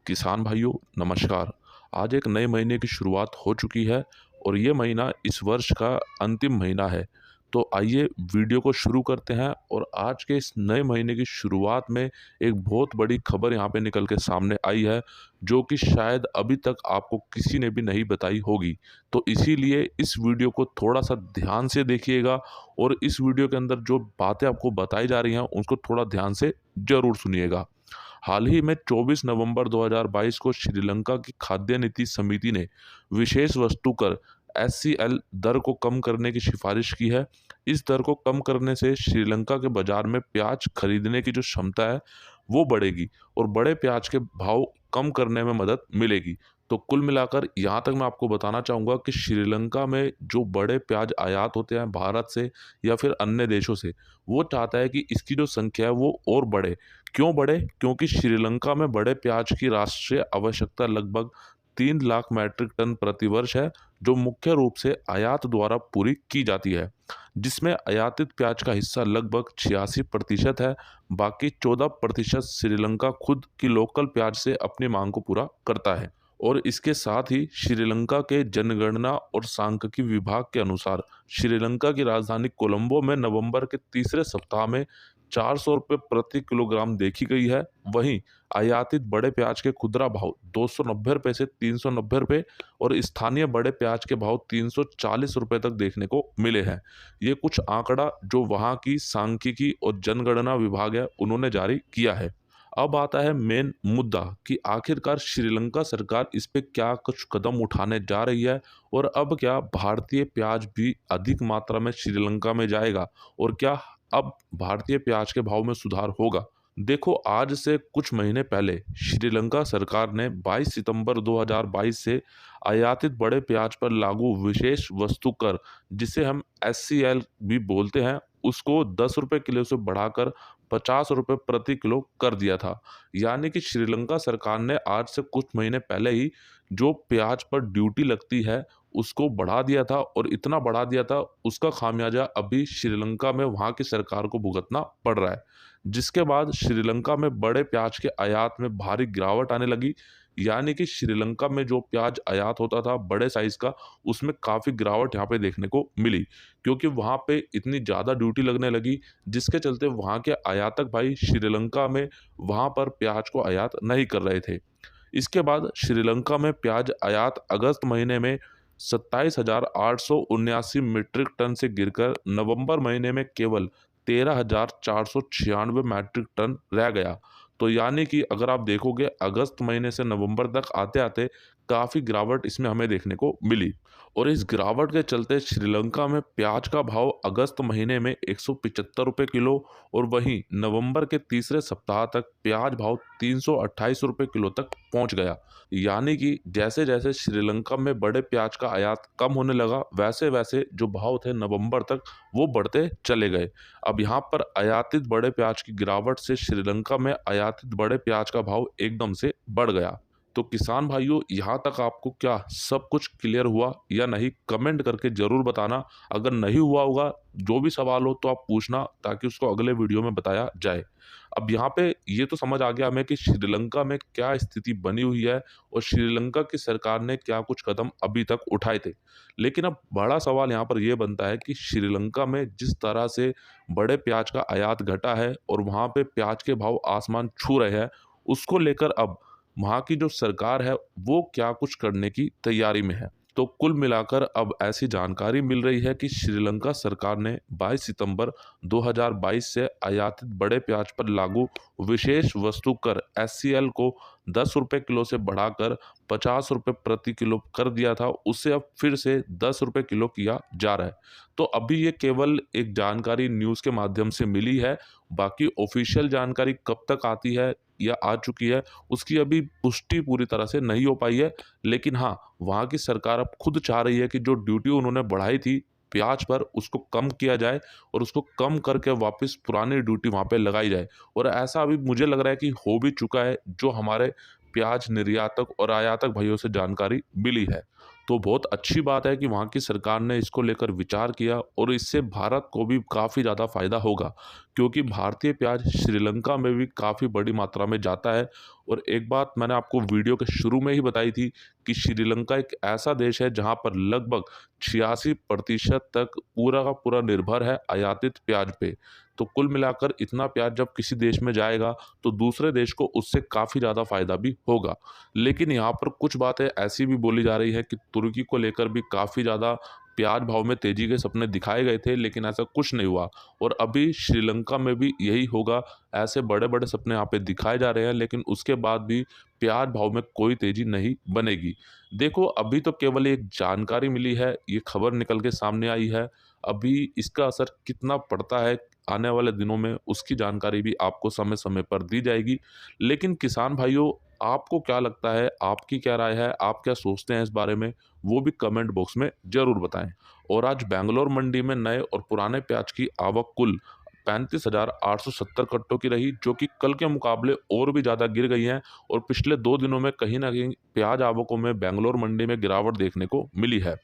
किसान भाइयों नमस्कार। आज एक नए महीने की शुरुआत हो चुकी है और ये महीना इस वर्ष का अंतिम महीना है। तो आइए वीडियो को शुरू करते हैं और आज के इस नए महीने की शुरुआत में एक बहुत बड़ी खबर यहाँ पे निकल के सामने आई है, जो कि शायद अभी तक आपको किसी ने भी नहीं बताई होगी। तो इसीलिए इस वीडियो को थोड़ा सा ध्यान से देखिएगा और इस वीडियो के अंदर जो बातें आपको बताई जा रही हैं उसको थोड़ा ध्यान से ज़रूर सुनिएगा। हाल ही में 24 नवंबर 2022 को श्रीलंका की खाद्य नीति समिति ने विशेष वस्तु कर एससीएल दर को कम करने की सिफारिश की है। इस दर को कम करने से श्रीलंका के बाजार में प्याज खरीदने की जो क्षमता है वो बढ़ेगी और बड़े प्याज के भाव कम करने में मदद मिलेगी। तो कुल मिलाकर यहाँ तक मैं आपको बताना चाहूँगा कि श्रीलंका में जो बड़े प्याज आयात होते हैं भारत से या फिर अन्य देशों से, वो चाहता है कि इसकी जो संख्या है वो और बढ़े। क्यों बढ़े? क्योंकि श्रीलंका में बड़े प्याज की राष्ट्रीय आवश्यकता लगभग 3 लाख मैट्रिक टन प्रति वर्ष है, जो मुख्य रूप से आयात द्वारा पूरी की जाती है, जिसमें आयातित प्याज का हिस्सा लगभग 86% है। बाकी 14% श्रीलंका खुद की लोकल प्याज से अपनी मांग को पूरा करता है। और इसके साथ ही श्रीलंका के जनगणना और सांख्यिकी विभाग के अनुसार श्रीलंका की राजधानी कोलंबो में नवंबर के तीसरे सप्ताह में 400 रुपये प्रति किलोग्राम देखी गई है। वहीं आयातित बड़े प्याज के खुदरा भाव 290 रुपये से 390 रुपये और स्थानीय बड़े प्याज के भाव 340 रुपये तक देखने को मिले हैं। ये कुछ आंकड़ा जो वहां की सांख्यिकी और जनगणना विभाग है उन्होंने जारी किया है। अब आता है मेन मुद्दा कि आखिरकार श्रीलंका सरकार इस पे क्या कुछ कदम उठाने जा रही है और अब क्या भारतीय प्याज भी अधिक मात्रा में श्रीलंका में जाएगा और क्या अब भारतीय प्याज के भाव में सुधार होगा। देखो, आज से कुछ महीने पहले श्रीलंका सरकार ने 22 सितंबर 2022 से आयातित बड़े प्याज पर लागू विशेष वस्तु कर, जिसे हम एससीएल भी बोलते हैं, उसको 10 रुपये किलो से बढ़ाकर 50 रुपये प्रति किलो कर दिया था। यानी कि श्रीलंका सरकार ने आज से कुछ महीने पहले ही जो प्याज पर ड्यूटी लगती है उसको बढ़ा दिया था और इतना बढ़ा दिया था, उसका खामियाजा अभी श्रीलंका में वहाँ की सरकार को भुगतना पड़ रहा है। जिसके बाद श्रीलंका में बड़े प्याज के आयात में भारी गिरावट आने लगी। यानी कि श्रीलंका में जो प्याज आयात होता था बड़े साइज का, उसमें काफ़ी गिरावट यहाँ पे देखने को मिली, क्योंकि वहाँ पे इतनी ज़्यादा ड्यूटी लगने लगी, जिसके चलते वहाँ के आयातक भाई श्रीलंका में वहाँ पर प्याज को आयात नहीं कर रहे थे। इसके बाद श्रीलंका में प्याज आयात अगस्त महीने में 27,879 मीट्रिक टन से गिरकर नवंबर महीने में केवल 13,496 मैट्रिक टन रह गया। तो यानी कि अगर आप देखोगे अगस्त महीने से नवंबर तक आते आते काफ़ी गिरावट इसमें हमें देखने को मिली। और इस गिरावट के चलते श्रीलंका में प्याज का भाव अगस्त महीने में 175 रुपये किलो और वहीं नवंबर के तीसरे सप्ताह तक प्याज भाव 328 रुपये किलो तक पहुंच गया। यानी कि जैसे जैसे श्रीलंका में बड़े प्याज का आयात कम होने लगा, वैसे वैसे जो भाव थे नवंबर तक वो बढ़ते चले गए। अब यहाँ पर आयातित बड़े प्याज की गिरावट से श्रीलंका में आयातित बड़े प्याज का भाव एकदम से बढ़ गया। तो किसान भाइयों, यहाँ तक आपको क्या सब कुछ क्लियर हुआ या नहीं? कमेंट करके ज़रूर बताना। अगर नहीं हुआ होगा, जो भी सवाल हो तो आप पूछना, ताकि उसको अगले वीडियो में बताया जाए। अब यहाँ पे ये तो समझ आ गया हमें कि श्रीलंका में क्या स्थिति बनी हुई है और श्रीलंका की सरकार ने क्या कुछ कदम अभी तक उठाए थे। लेकिन अब बड़ा सवाल यहाँ पर यह बनता है कि श्रीलंका में जिस तरह से बड़े प्याज का आयात घटा है और वहाँ पे प्याज के भाव आसमान छू रहे हैं, उसको लेकर अब वहाँ की जो सरकार है वो क्या कुछ करने की तैयारी में है। तो कुल मिलाकर अब ऐसी जानकारी मिल रही है कि श्रीलंका सरकार ने 22 सितंबर 2022 से आयातित बड़े प्याज पर लागू विशेष वस्तु कर एससीएल को 10 रुपये किलो से बढ़ाकर 50 रुपये प्रति किलो कर दिया था। उसे अब फिर से 10 रुपये किलो किया जा रहा है। तो अभी ये केवल एक जानकारी न्यूज़ के माध्यम से मिली है। बाकी ऑफिशियल जानकारी कब तक आती है या आ चुकी है, उसकी अभी पुष्टि पूरी तरह से नहीं हो पाई है। लेकिन हाँ, वहाँ की सरकार अब खुद चाह रही है कि जो ड्यूटी उन्होंने बढ़ाई थी प्याज पर, उसको कम किया जाए और उसको कम करके वापस पुरानी ड्यूटी वहाँ पे लगाई जाए। और ऐसा अभी मुझे लग रहा है कि हो भी चुका है, जो हमारे प्याज निर्यातक और आयातक भाइयों से जानकारी मिली है। तो बहुत अच्छी बात है कि वहाँ की सरकार ने इसको लेकर विचार किया और इससे भारत को भी काफ़ी ज़्यादा फायदा होगा, क्योंकि भारतीय प्याज श्रीलंका में भी काफ़ी बड़ी मात्रा में जाता है। और एक बात मैंने आपको वीडियो के शुरू में ही बताई थी कि श्रीलंका एक ऐसा देश है जहां पर लगभग 86% तक पूरा का पूरा निर्भर है आयातित प्याज पे। तो कुल मिलाकर इतना प्याज जब किसी देश में जाएगा तो दूसरे देश को उससे काफ़ी ज़्यादा फायदा भी होगा। लेकिन यहाँ पर कुछ बातें ऐसी भी बोली जा रही है कि तुर्की को लेकर भी काफ़ी ज़्यादा प्याज भाव में तेजी के सपने दिखाए गए थे, लेकिन ऐसा कुछ नहीं हुआ। और अभी श्रीलंका में भी यही होगा, ऐसे बड़े बड़े सपने यहाँ पे दिखाए जा रहे हैं, लेकिन उसके बाद भी प्याज भाव में कोई तेजी नहीं बनेगी। देखो, अभी तो केवल एक जानकारी मिली है, ये खबर निकल के सामने आई है। अभी इसका असर कितना पड़ता है आने वाले दिनों में, उसकी जानकारी भी आपको समय समय पर दी जाएगी। लेकिन किसान भाइयों, आपको क्या लगता है, आपकी क्या राय है, आप क्या सोचते हैं इस बारे में, वो भी कमेंट बॉक्स में ज़रूर बताएं। और आज बेंगलोर मंडी में नए और पुराने प्याज की आवक कुल 35,870 कट्टों की रही, जो कि कल के मुकाबले और भी ज़्यादा गिर गई हैं। और पिछले 2 दिनों में कहीं न कहीं प्याज आवकों में बेंगलोर मंडी में गिरावट देखने को मिली है।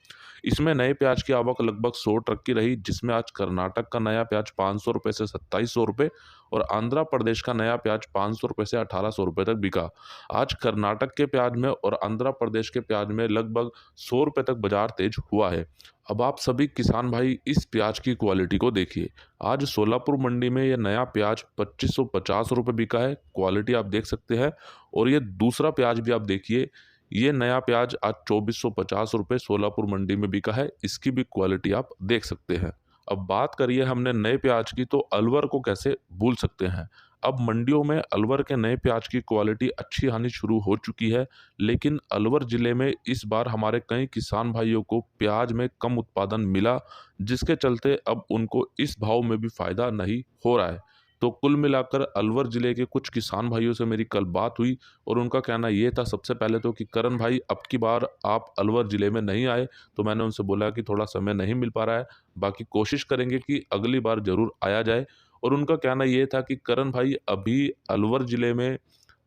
इसमें नए प्याज की आवक लगभग 100 ट्रक की रही, जिसमें आज कर्नाटक का नया प्याज 500 रुपये से 2700 रुपये और आंध्र प्रदेश का नया प्याज 500 रुपये से 1800 रुपये तक बिका। आज कर्नाटक के प्याज में और आंध्र प्रदेश के प्याज में लगभग 100 रुपये तक बाजार तेज हुआ है। अब आप सभी किसान भाई इस प्याज की क्वालिटी को देखिए। आज सोलापुर मंडी में यह नया प्याज 2550 रुपये बिका है, क्वालिटी आप देख सकते हैं। और ये दूसरा प्याज भी आप देखिए, ये नया प्याज आज 2450 रुपये सोलापुर मंडी में बिका है, इसकी भी क्वालिटी आप देख सकते हैं। अब बात करिए हमने नए प्याज की, तो अलवर को कैसे भूल सकते हैं। अब मंडियों में अलवर के नए प्याज की क्वालिटी अच्छी आनी शुरू हो चुकी है, लेकिन अलवर ज़िले में इस बार हमारे कई किसान भाइयों को प्याज में कम उत्पादन मिला, जिसके चलते अब उनको इस भाव में भी फ़ायदा नहीं हो रहा है। तो कुल मिलाकर अलवर ज़िले के कुछ किसान भाइयों से मेरी कल बात हुई और उनका कहना ये था सबसे पहले तो कि करण भाई, अब की बार आप अलवर ज़िले में नहीं आए। तो मैंने उनसे बोला कि थोड़ा समय नहीं मिल पा रहा है, बाकी कोशिश करेंगे कि अगली बार ज़रूर आया जाए। और उनका कहना ये था कि करण भाई, अभी अलवर ज़िले में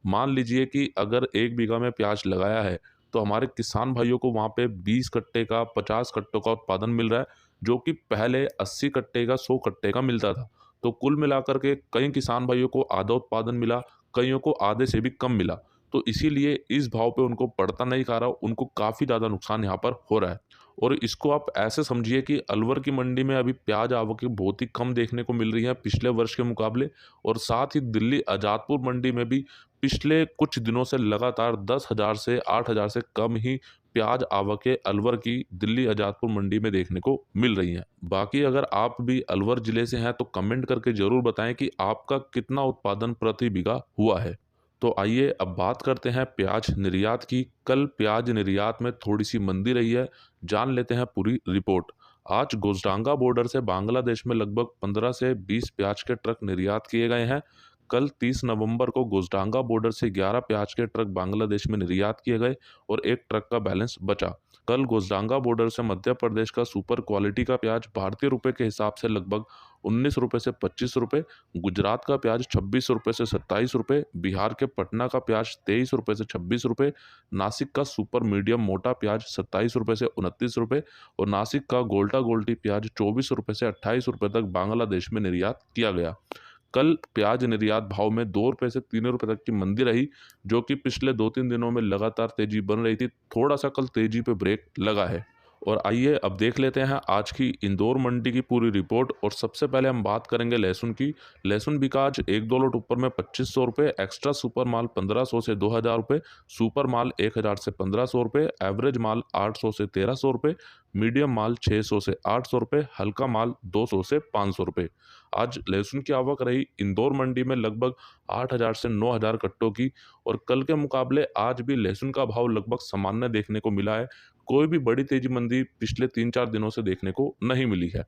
मान लीजिए कि अगर 1 बीघा में प्याज लगाया है, तो हमारे किसान भाइयों को वहाँ पे 20 कट्टे का 50 कट्टों का उत्पादन मिल रहा है, जो कि पहले 80 कट्टे का 100 कट्टे का मिलता था। तो कुल मिलाकर के कई किसान भाइयों को आधा उत्पादन मिला, कईयों को आधे से भी कम मिला। तो इसीलिए इस भाव पे उनको पड़ता नहीं खा रहा, उनको काफ़ी ज़्यादा नुकसान यहाँ पर हो रहा है। और इसको आप ऐसे समझिए कि अलवर की मंडी में अभी प्याज आवकें बहुत ही कम देखने को मिल रही हैं पिछले वर्ष के मुकाबले। और साथ ही दिल्ली आज़ादपुर मंडी में भी पिछले कुछ दिनों से लगातार 10,000 से 8,000 से कम ही प्याज आवकें अलवर की दिल्ली आज़ादपुर मंडी में देखने को मिल रही हैं। बाकी अगर आप भी अलवर ज़िले से हैं तो कमेंट करके ज़रूर बताएं कि आपका कितना उत्पादन प्रति बीघा हुआ है। तो आइए अब बात करते हैं प्याज निर्यात की। कल प्याज निर्यात में थोड़ी सी मंदी रही है, जान लेते हैं पूरी रिपोर्ट। आज गोजडांगा बॉर्डर से बांग्लादेश में लगभग 15 से 20 प्याज के ट्रक निर्यात किए गए हैं। कल 30 नवंबर को गोजडांगा बॉर्डर से 11 प्याज के ट्रक बांग्लादेश में निर्यात किए गए और एक ट्रक का बैलेंस बचा। कल गोजडांगा बॉर्डर से मध्य प्रदेश का सुपर क्वालिटी का प्याज भारतीय रुपए के हिसाब से लगभग 19 रुपये से 25 रुपये, गुजरात का प्याज 26 रुपये से 27 रुपये, बिहार के पटना का प्याज 23 रुपये से 26 रुपये, नासिक का सुपर मीडियम मोटा प्याज 27 रुपये से 29 रुपये और नासिक का गोल्टा गोल्टी प्याज 24 रुपये से 28 रुपये तक बांग्लादेश में निर्यात किया गया। कल प्याज निर्यात भाव में 2 रुपये से 3 रुपये तक की मंदी रही, जो कि पिछले 2-3 दिनों में लगातार तेजी बन रही थी। थोड़ा सा कल तेजी पे ब्रेक लगा है। और आइए अब देख लेते हैं आज की इंदौर मंडी की पूरी रिपोर्ट। और सबसे पहले हम बात करेंगे लहसुन की। लहसुन बिका आज 1-2 लोट ऊपर में 2500 रुपये, एक्स्ट्रा सुपर माल 1500 से 2000 रुपये, सुपर माल 1000 से 1500 रुपये, एवरेज माल 800 से 1300 रुपये, मीडियम माल 600 से 800 रुपये, हल्का माल 200 से 500 रुपये। आज लहसुन की आवक रही इंदौर मंडी में लगभग 8000 से 9000 कट्टों की। और कल के मुकाबले आज भी लहसुन का भाव लगभग सामान्य देखने को मिला है। कोई भी बड़ी तेजी मंदी पिछले 3-4 दिनों से देखने को नहीं मिली है।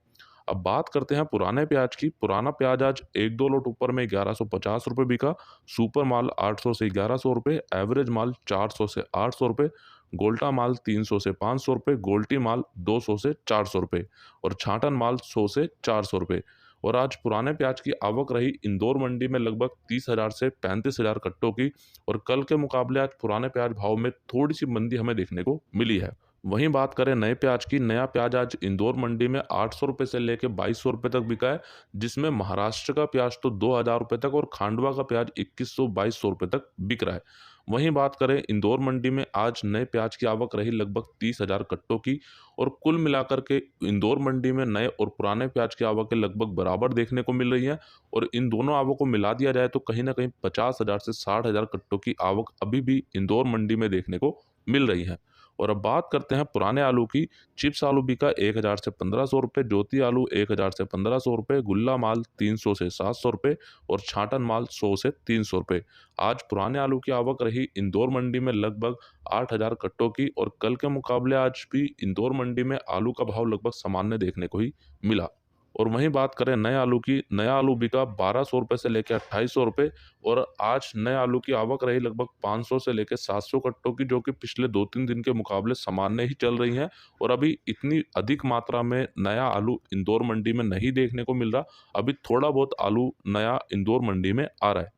अब बात करते हैं पुराने प्याज की। पुराना प्याज आज 1-2 लोट ऊपर में 1150 रुपये बिका, सुपर माल 800 से 1100 रुपये, एवरेज माल 400 से 800 रुपये, गोल्टा माल 300 से 500 रुपये, गोल्टी माल 200 से 400 रुपये और छाटन माल 100 से 400 रुपये। और आज पुराने प्याज की आवक रही इंदौर मंडी में लगभग 30,000 से 35,000 कट्टों की। और कल के मुकाबले आज पुराने प्याज भाव में थोड़ी सी मंदी हमें देखने को मिली है। वहीं बात करें नए प्याज की, नया प्याज आज इंदौर मंडी में 800 रुपये से लेकर 2200 रुपये तक बिका है, जिसमें महाराष्ट्र का प्याज तो 2000 रुपये तक और खांडवा का प्याज 2100-2200 रुपये तक बिक रहा है। वहीं बात करें इंदौर मंडी में आज नए प्याज की आवक रही लगभग 30,000 कट्टों की, और कुल मिलाकर के इंदौर मंडी में नए और पुराने प्याज की आवकें लगभग बराबर देखने को मिल रही हैं। और इन दोनों आवक को मिला दिया जाए तो कहीं ना कहीं 50,000 से 60,000 कट्टों की आवक अभी भी इंदौर मंडी में देखने को मिल रही है। और अब बात करते हैं पुराने आलू की। चिप्स आलू बिका 1000 से 1500 रुपये, ज्योति आलू 1000 से 1500 रुपये, गुल्ला माल 300 से 700 रुपये और छाटन माल 100 से 300 रुपये। आज पुराने आलू की आवक रही इंदौर मंडी में लगभग 8000 कट्टों की, और कल के मुकाबले आज भी इंदौर मंडी में आलू का भाव लगभग सामान्य देखने को ही मिला। और वहीं बात करें नए आलू की, नया आलू बिका 1200 रुपये से लेकर 2800 रुपये, और आज नए आलू की आवक रही लगभग 500 से लेकर 700 कट्टों की, जो कि पिछले 2-3 दिन के मुकाबले सामान्य ही चल रही हैं। और अभी इतनी अधिक मात्रा में नया आलू इंदौर मंडी में नहीं देखने को मिल रहा, अभी थोड़ा बहुत आलू नया इंदौर मंडी में आ रहा है।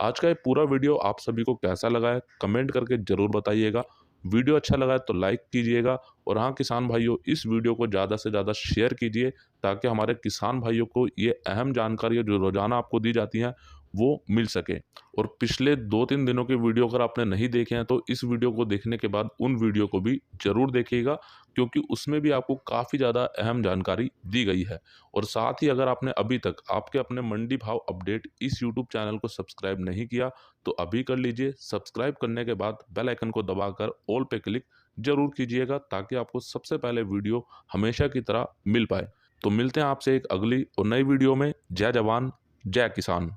आज का ये पूरा वीडियो आप सभी को कैसा लगा है कमेंट करके ज़रूर बताइएगा। वीडियो अच्छा लगा है तो लाइक कीजिएगा, और हाँ किसान भाइयों, इस वीडियो को ज़्यादा से ज़्यादा शेयर कीजिए, ताकि हमारे किसान भाइयों को ये अहम जानकारी जो रोज़ाना आपको दी जाती हैं वो मिल सके। और पिछले 2-3 दिनों के वीडियो अगर आपने नहीं देखे हैं तो इस वीडियो को देखने के बाद उन वीडियो को भी ज़रूर देखिएगा, क्योंकि उसमें भी आपको काफ़ी ज़्यादा अहम जानकारी दी गई है। और साथ ही अगर आपने अभी तक आपके अपने मंडी भाव अपडेट इस यूट्यूब चैनल को सब्सक्राइब नहीं किया तो अभी कर लीजिए। सब्सक्राइब करने के बाद बेल आइकन को दबाकर ऑल पे क्लिक जरूर कीजिएगा, ताकि आपको सबसे पहले वीडियो हमेशा की तरह मिल पाए। तो मिलते हैं आपसे एक अगली और नई वीडियो में। जय जवान जय किसान।